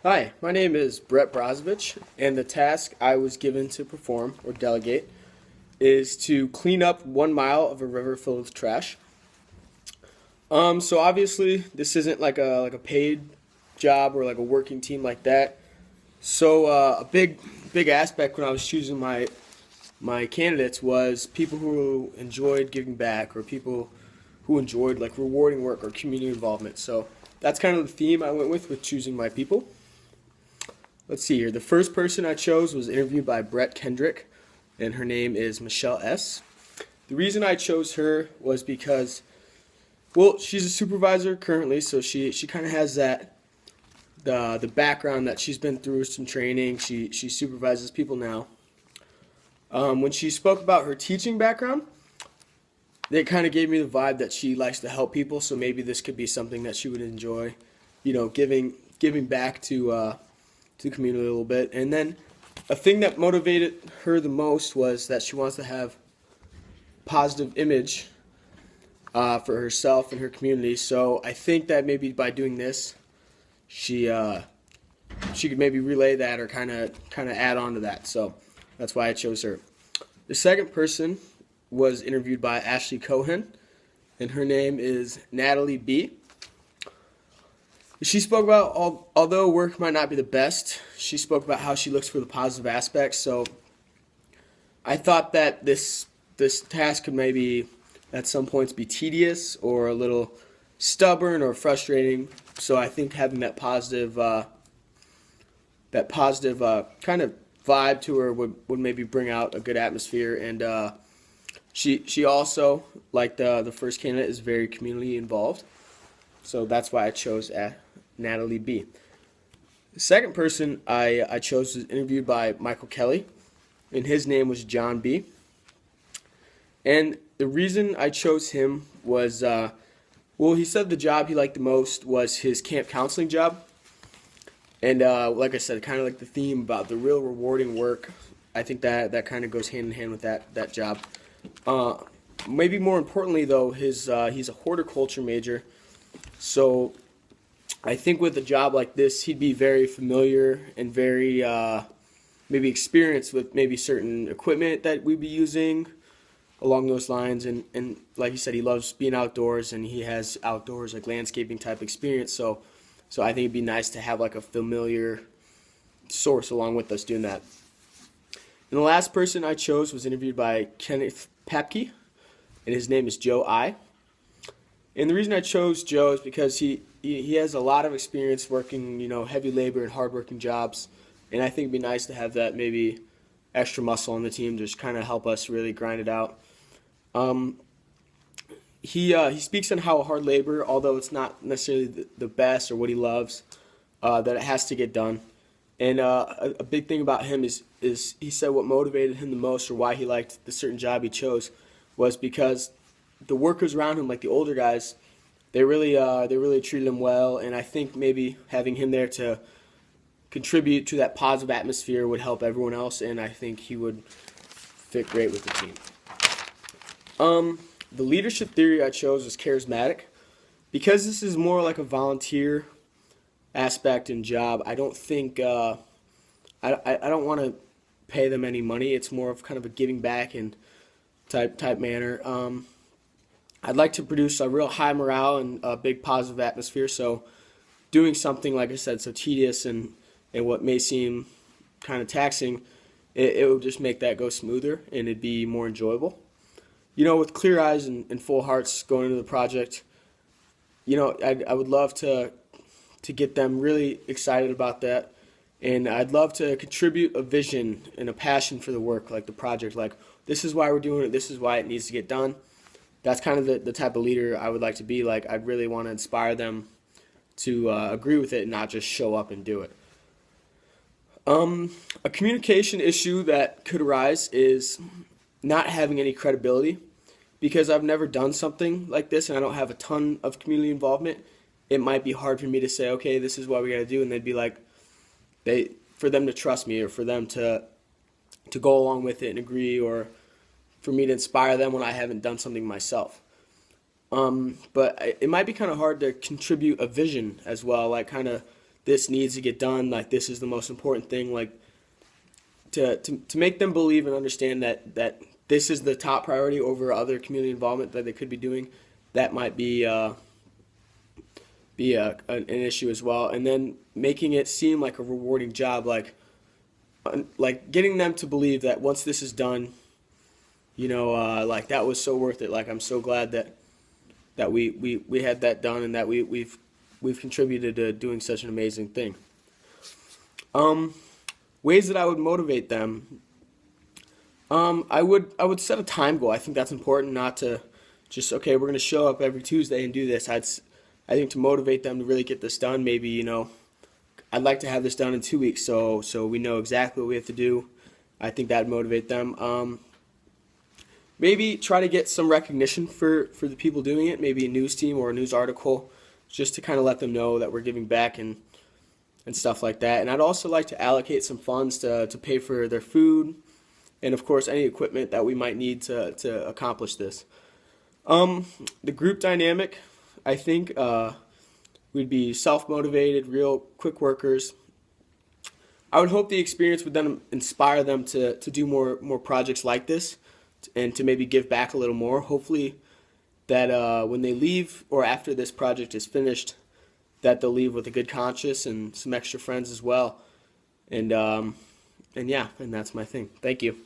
Hi, my name is Brett Brozovich, and the task I was given to perform or delegate is to clean up 1 mile of a river filled with trash. So obviously this isn't like a paid job or like a working team like that. So a big aspect when I was choosing my candidates was people who enjoyed giving back or people who enjoyed like rewarding work or community involvement. So that's kind of the theme I went with choosing my people. Let's see here. The first person I chose was interviewed by Brett Kendrick, and her name is Michelle S. The reason I chose her was because, well, she's a supervisor currently, so she kind of has the background that she's been through some training. She supervises people now. When she spoke about her teaching background, it kind of gave me the vibe that she likes to help people. So maybe this could be something that she would enjoy, giving back to the community a little bit. And then a thing that motivated her the most was that she wants to have positive image for herself and her community. So I think that maybe by doing this, she could maybe relay that or kind of add on to that. So that's why I chose her. The second person was interviewed by Ashley Cohen, and her name is Natalie B. She spoke about, although work might not be the best, she spoke about how she looks for the positive aspects. So I thought that this task could maybe at some points be tedious or a little stubborn or frustrating. So I think having that positive kind of vibe to her would maybe bring out a good atmosphere. And she also, like the first candidate, is very community involved. So that's why I chose Natalie B. The second person I chose was interviewed by Michael Kelly, and his name was John B. And the reason I chose him was, well, he said the job he liked the most was his camp counseling job. And like I said, kind of like the theme about the real rewarding work. I think that kind of goes hand in hand with that job. Maybe more importantly, though, he's a horticulture major. So I think with a job like this, he'd be very familiar and very maybe experienced with maybe certain equipment that we'd be using along those lines. And like you said, he loves being outdoors and he has outdoors like landscaping type experience. So I think it'd be nice to have like a familiar source along with us doing that. And the last person I chose was interviewed by Kenneth Papke, and his name is Joe I. And the reason I chose Joe is because he has a lot of experience working, heavy labor and hardworking jobs, and I think it'd be nice to have that maybe extra muscle on the team to just kind of help us really grind it out. He speaks on how hard labor, although it's not necessarily the best or what he loves, that it has to get done. And a big thing about him is he said what motivated him the most or why he liked the certain job he chose was because the workers around him, like the older guys, they really treated him well, and I think maybe having him there to contribute to that positive atmosphere would help everyone else, and I think he would fit great with the team. The leadership theory I chose was charismatic. Because this is more like a volunteer aspect and job, I don't think I don't want to pay them any money. It's more of kind of a giving back and type manner. I'd like to produce a real high morale and a big positive atmosphere. So doing something, like I said, so tedious and what may seem kind of taxing, it would just make that go smoother and it'd be more enjoyable. With clear eyes and full hearts going into the project, I would love to get them really excited about that. And I'd love to contribute a vision and a passion for the work, like the project, like this is why we're doing it, this is why it needs to get done. That's kind of the type of leader I would like to be. Like, I'd really want to inspire them to agree with it and not just show up and do it. A communication issue that could arise is not having any credibility. Because I've never done something like this and I don't have a ton of community involvement, it might be hard for me to say, okay, this is what we got to do, and they'd be like, for them to trust me or for them to go along with it and agree, or for me to inspire them when I haven't done something myself. But it might be kind of hard to contribute a vision as well, like kind of this needs to get done, like this is the most important thing, like to make them believe and understand that this is the top priority over other community involvement that they could be doing. That might be an issue as well. And then making it seem like a rewarding job, like getting them to believe that once this is done, like that was so worth it. Like I'm so glad that we had that done, and that we've contributed to doing such an amazing thing. Ways that I would motivate them. I would set a time goal. I think that's important, not to just, okay, we're going to show up every Tuesday and do this. I think to motivate them to really get this done, maybe, I'd like to have this done in 2 weeks, so we know exactly what we have to do. I think that'd motivate them. Maybe try to get some recognition for the people doing it, maybe a news team or a news article, just to kind of let them know that we're giving back and stuff like that. And I'd also like to allocate some funds to pay for their food and, of course, any equipment that we might need to accomplish this. The group dynamic, I think we'd be self-motivated, real quick workers. I would hope the experience would then inspire them to do more projects like this and to maybe give back a little more. Hopefully that when they leave or after this project is finished, that they'll leave with a good conscience and some extra friends as well. And yeah, and that's my thing. Thank you.